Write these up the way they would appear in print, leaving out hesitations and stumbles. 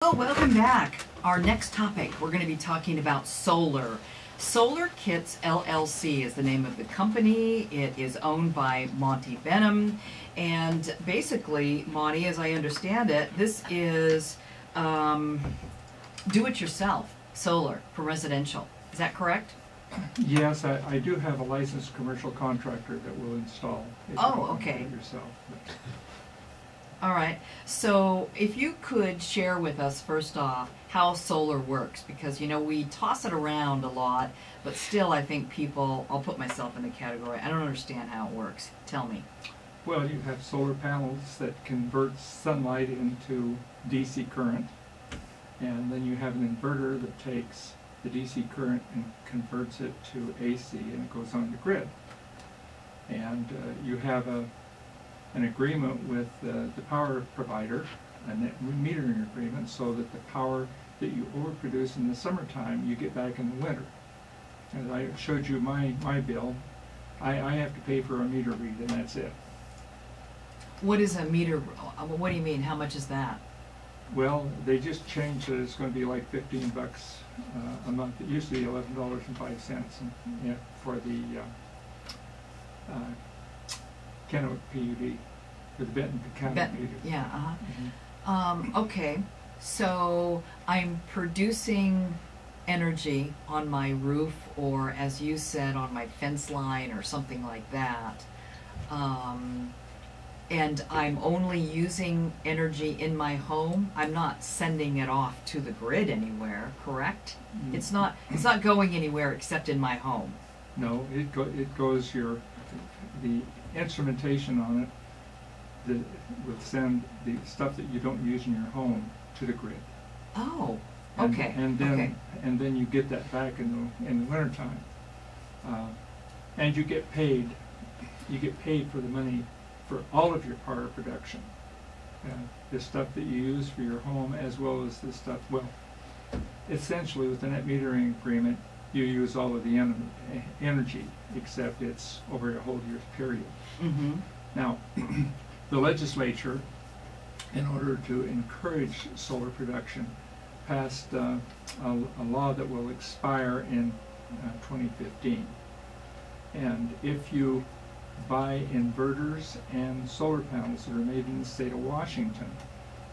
Well, welcome back. Our next topic, we're going to be talking about solar. Solar Kits LLC is the name of the company. It is owned by Monty Benham. And basically, Monty, as I understand it, this is do-it-yourself solar for residential. Is that correct? Yes, I do have a licensed commercial contractor that will install. Oh, okay. Do it yourself. All right. So if you could share with us first off how solar works, because you know we toss it around a lot, but still I think people, I'll put myself in the category, I don't understand how it works. Tell me. Well, you have solar panels that convert sunlight into DC current, and then you have an inverter that takes the DC current and converts it to AC, and it goes on the grid. And you have an agreement with the power provider, a net metering agreement, so that the power that you overproduce in the summertime, you get back in the winter. As I showed you my bill, I have to pay for a meter read, and that's it. What is a meter? What do you mean? How much is that? Well, they just changed it. It's going to be like $15 a month. It used to be $11.05 for the Kennewick PUD, for the Benton County meter. Yeah. Okay. So I'm producing energy on my roof, or as you said, on my fence line or something like that. And I'm only using energy in my home. I'm not sending it off to the grid anywhere, correct? Mm-hmm. It's not going anywhere except in my home. No, it goes the instrumentation on it that would send the stuff that you don't use in your home to the grid. Oh, okay. And then you get that back in the wintertime. And you get paid. You get paid for the money for all of your power production. The stuff that you use for your home, as well as the stuff, well, essentially with the net metering agreement, you use all of the energy, except it's over a whole year's period. Mm-hmm. Now, the legislature, in order to encourage solar production, passed a law that will expire in 2015. And if you buy inverters and solar panels that are made in the state of Washington,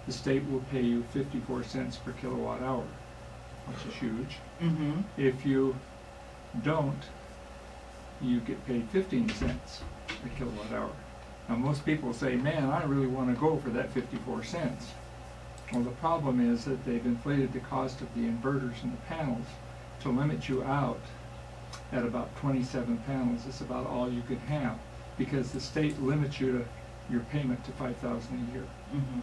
the state will pay you 54 cents per kilowatt hour, which is huge. Mm-hmm. If you don't, you get paid 15 cents per kilowatt hour. Now most people say, man, I really want to go for that 54 cents. Well, the problem is that they've inflated the cost of the inverters and the panels to limit you out at about 27 panels. It's about all you could have, because the state limits you to your payment to $5,000 a year. Mm-hmm.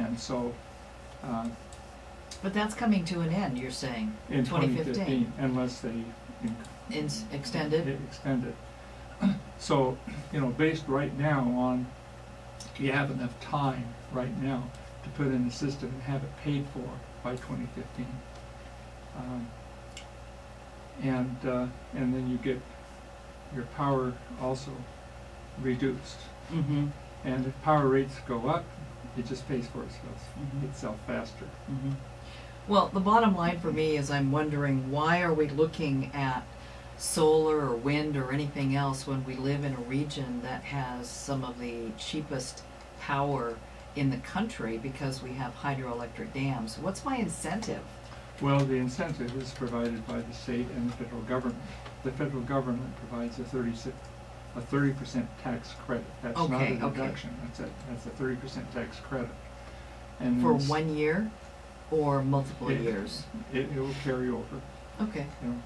And so but that's coming to an end, you're saying, in 2015, unless they extend it? Extend it. So, you know, based right now on, you have enough time right now to put in the system and have it paid for by 2015. And then you get your power also reduced. Mm-hmm. And if power rates go up, it just pays for Mm-hmm. itself faster. Mm-hmm. Well, the bottom line for me is I'm wondering, why are we looking at solar or wind or anything else when we live in a region that has some of the cheapest power in the country, because we have hydroelectric dams? What's my incentive? Well, the incentive is provided by the state and the federal government. The federal government provides a 30% tax credit. That's not a deduction. Okay. That's a 30% tax credit. And For 1 year or multiple years? It will carry over. Okay. You know.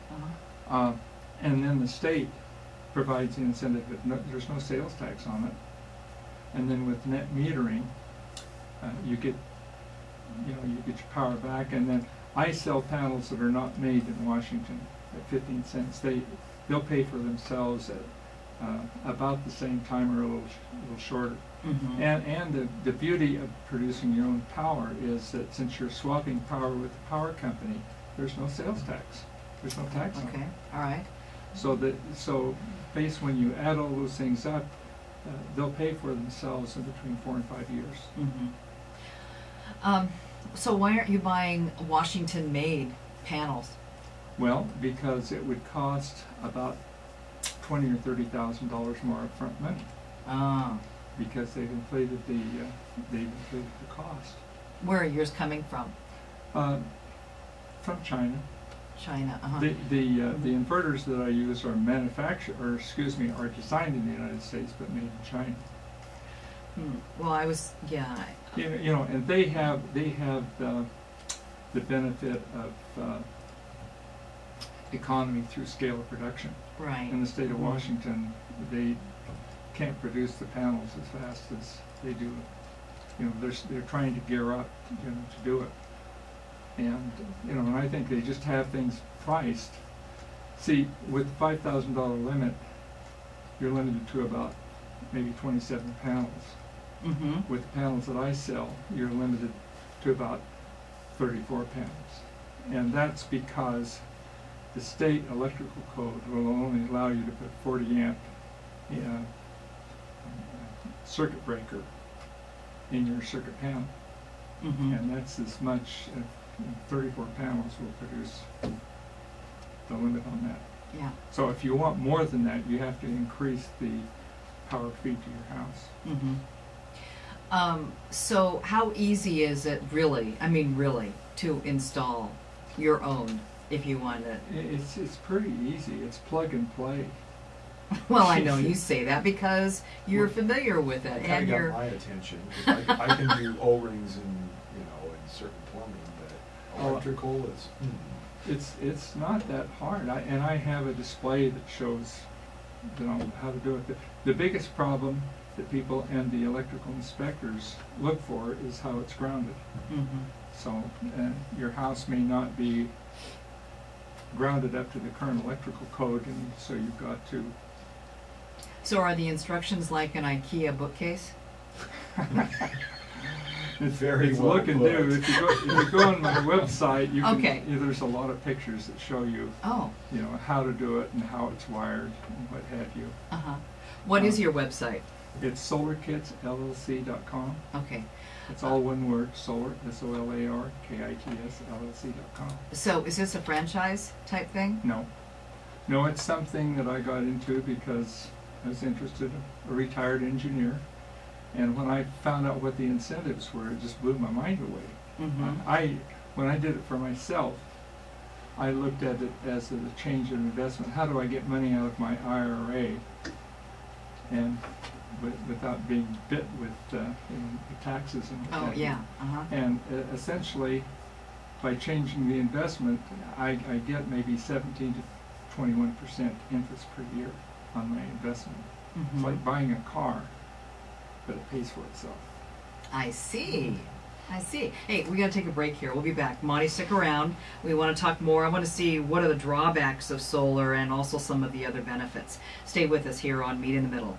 Uh-huh. And then the state provides the incentive that there's no sales tax on it. And then with net metering, you get your power back. And then I sell panels that are not made in Washington at 15 cents. They'll pay for themselves at about the same time or a little shorter. Mm-hmm. And the beauty of producing your own power is that since you're swapping power with the power company, there's no sales tax. There's no tax on it. Okay. All right. So based when you add all those things up, they'll pay for themselves in between 4 and 5 years. Mm-hmm. So why aren't you buying Washington-made panels? Well, because it would cost about $20,000 or $30,000 more upfront money, Ah, because they've inflated the cost. where are yours coming from? From China. China. Uh-huh. The inverters that I use are are designed in the United States but made in China. Well, I was, yeah. You know, and they have the benefit of economy through scale of production. Right. In the state of Washington, they can't produce the panels as fast as they do. You know, they're trying to gear up, you know, to do it. And you know, and I think they just have things priced. See, with the $5,000 limit, you're limited to about maybe 27 panels. Mm-hmm. With the panels that I sell, you're limited to about 34 panels. And that's because the state electrical code will only allow you to put 40 amp circuit breaker in your circuit panel. Mm-hmm. And that's as much, 34 panels will produce the limit on that. Yeah. So if you want more than that, you have to increase the power feed to your house. Mm-hmm. So how easy is it really, I mean really, to install your own if you want it? It's pretty easy. It's plug and play. Well, I know you say that because you're familiar with it, It and got you're. my attention. 'Cause I can do O-rings and and certain plumbing, but electrical is. It's not that hard. I have a display that shows, you know, how to do it. The biggest problem that people and the electrical inspectors look for is how it's grounded. Mm-hmm. So your house may not be grounded up to the current electrical code, and so you've got to. So are the instructions like an IKEA bookcase? It's Well looking put. new. If you go on my website, you can. Okay. There's a lot of pictures that show you, Oh. you know, how to do it and how it's wired and what have you. Uh-huh. What is your website? It's solarkitsllc.com. Okay. It's all one word, solar, SOLARKITS LLC.com. So is this a franchise type thing? No. No, it's something that I got into because I was interested, a retired engineer. And when I found out what the incentives were, it just blew my mind away. Mm-hmm. When I did it for myself, I looked at it as a change in investment. How do I get money out of my IRA and without being bit with the taxes and what Oh, have you. yeah. Uh-huh. And essentially, by changing the investment, I get maybe 17 to 21% interest per year on my investment. Mm-hmm. It's like buying a car, but it pays for itself. I see. I see. Hey, we got to take a break here. We'll be back. Monty, stick around. We want to talk more. I want to see what are the drawbacks of solar and also some of the other benefits. Stay with us here on Meet in the Middle.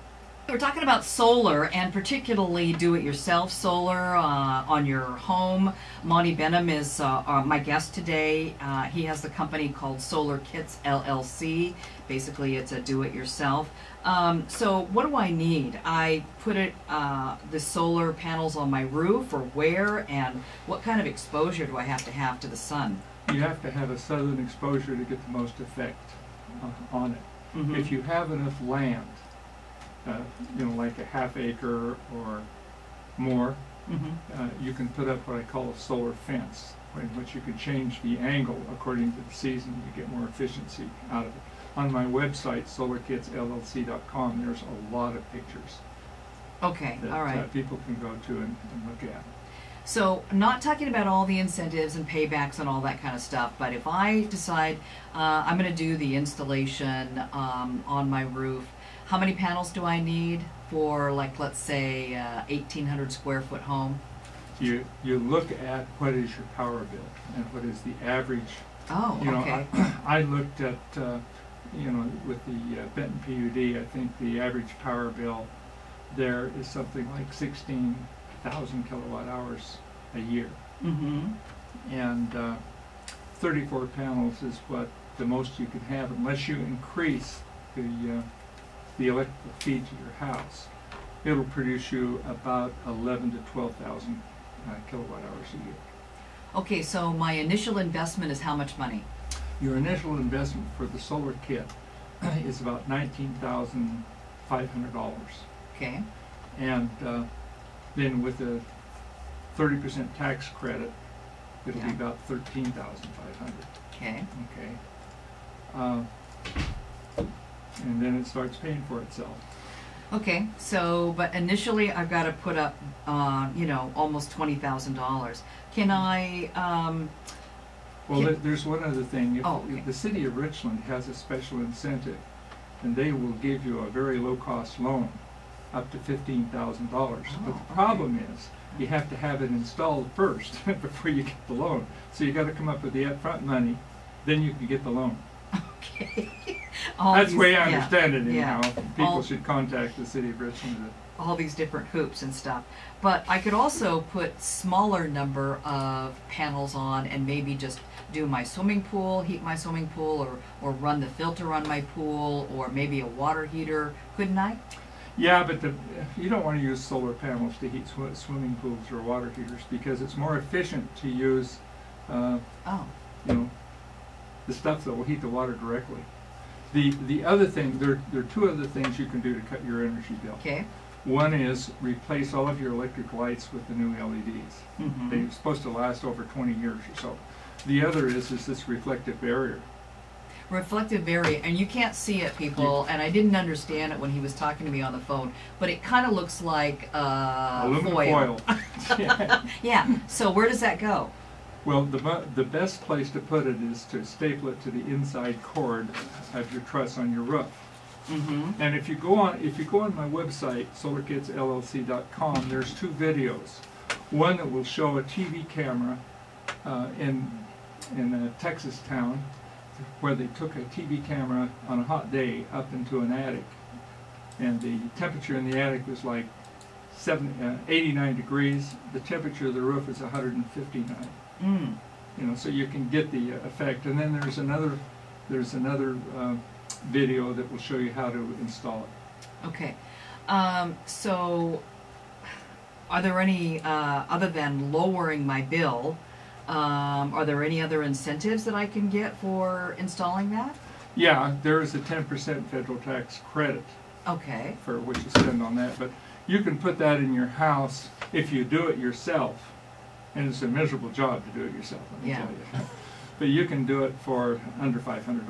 We're talking about solar and particularly do-it-yourself solar on your home. Monty Benham is my guest today. He has the company called Solar Kits LLC. Basically, it's a do-it-yourself. So what do I need? I put the solar panels on my roof, or where, and what kind of exposure do I have to the sun? You have to have a southern exposure to get the most effect on it. Mm-hmm. If you have enough land, like a half acre or more, Mm-hmm. you can put up what I call a solar fence, in which you can change the angle according to the season to get more efficiency out of it. On my website, solarkitsllc.com, there's a lot of pictures Okay, that all right. people can go to and look at. So, not talking about all the incentives and paybacks and all that kind of stuff, but if I decide I'm going to do the installation on my roof, how many panels do I need for, like, let's say, 1,800 square foot home? You look at what is your power bill and what is the average. Oh, okay. I looked at, with the Benton PUD, I think the average power bill there is something like 16,000 kilowatt hours a year. Mm-hmm. And 34 panels is what the most you can have unless you increase the electrical feed to your house. It'll produce you about 11 to 12,000 kilowatt hours a year. Okay, so my initial investment is how much money? Your initial investment for the solar kit is about $19,500. Okay. And then with a 30% tax credit, it'll be Yeah. about $13,500. Okay. Okay. And then it starts paying for itself. Okay, so, but initially I've got to put up, you know, almost $20,000. Can I, Well, Can- there's one other thing. If Oh, okay. the city of Richland has a special incentive, and they will give you a very low-cost loan, up to $15,000. Oh, But the okay. problem is, you have to have it installed first before you get the loan. So you got to come up with the upfront money, then you can get the loan. okay. That's the way I yeah, understand it yeah. anyhow. People All- should contact the city of Richland. all these different hoops and stuff. But I could also put smaller number of panels on and maybe just do my swimming pool, heat my swimming pool, or run the filter on my pool, or maybe a water heater, couldn't I? Yeah, but you don't want to use solar panels to heat swimming pools or water heaters because it's more efficient to use, Oh, you know, the stuff that will heat the water directly. The other thing, there are two other things you can do to cut your energy bill. okay. One is replace all of your electric lights with the new LEDs. Mm-hmm. They're supposed to last over 20 years or so. The other is this reflective barrier. Reflective barrier, and you can't see it, people, and I didn't understand it when he was talking to me on the phone, but it kind of looks like Aluminum foil. Yeah. Yeah, so where does that go? Well, the best place to put it is to staple it to the inside cord of your truss on your roof. Mm-hmm. And if you go on my website, solarkitsllc.com, there's two videos. One that will show a TV camera in a Texas town where they took a TV camera on a hot day up into an attic, and the temperature in the attic was like 89 degrees. The temperature of the roof is 159. Mm. You know, so you can get the effect. And then there's another video that will show you how to install it. Okay. So, are there any, other than lowering my bill, are there any other incentives that I can get for installing that? Yeah, there is a 10% federal tax credit Okay. for what you spend on that, but you can put that in your house if you do it yourself. And it's a miserable job to do it yourself, let me Yeah. tell you. But you can do it for under $500.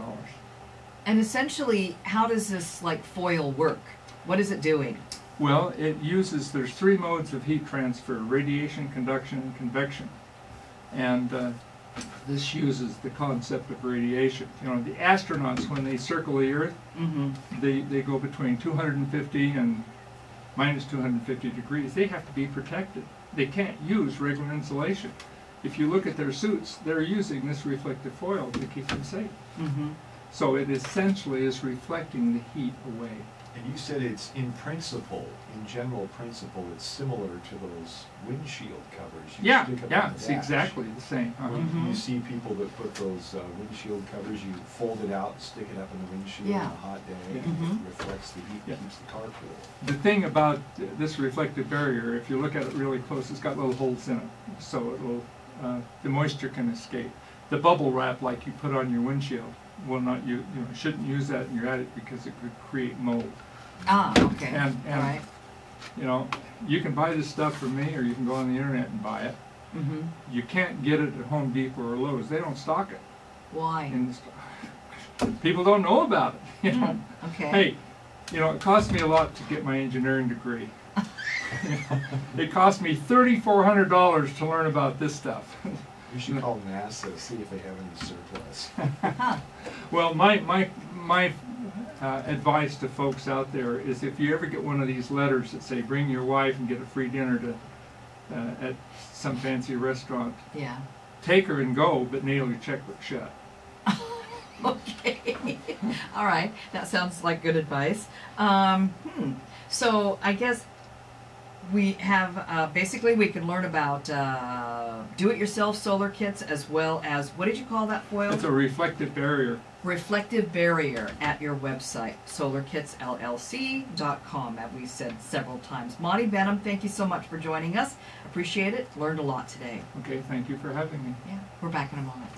And essentially, how does this, like, foil work? What is it doing? Well, there's three modes of heat transfer: radiation, conduction, and convection. And this uses the concept of radiation. You know, the astronauts, when they circle the Earth, Mm-hmm. they go between 250 and minus 250 degrees. They have to be protected. They can't use regular insulation. If you look at their suits, they're using this reflective foil to keep them safe. Mm-hmm. So it essentially is reflecting the heat away. And you said it's in general principle, it's similar to those windshield covers you Yeah, stick up yeah, on the it's dash. exactly the same. When Mhm. you see people that put those windshield covers, you fold it out, stick it up in the windshield Yeah. on a hot day, Yeah. and Mhm. it reflects the heat, Yeah. keeps the car cool. The thing about this reflective barrier, if you look at it really close, it's got little holes in it, so it will, the moisture can escape. The bubble wrap, like you put on your windshield, will not shouldn't use that in your attic because it could create mold. Ah, okay. And All right. you know, you can buy this stuff from me, or you can go on the internet and buy it. Mm-hmm. You can't get it at Home Depot or Lowe's. They don't stock it. Why? And people don't know about it. You know? Mm, okay. Hey, you know, it cost me a lot to get my engineering degree. It cost me $3,400 to learn about this stuff. You should call NASA, see if they have any surplus. Well, my advice to folks out there is, if you ever get one of these letters that say bring your wife and get a free dinner to at some fancy restaurant, Yeah. take her and go, but nail your checkbook shut. Okay. All right. That sounds like good advice. So I guess we have, basically we can learn about do-it-yourself solar kits as well as, what did you call that foil? It's a reflective barrier. Reflective barrier at your website, solarkitsllc.com, as we said several times. Monty, Benham, thank you so much for joining us. Appreciate it. Learned a lot today. Okay, thank you for having me. Yeah, we're back in a moment.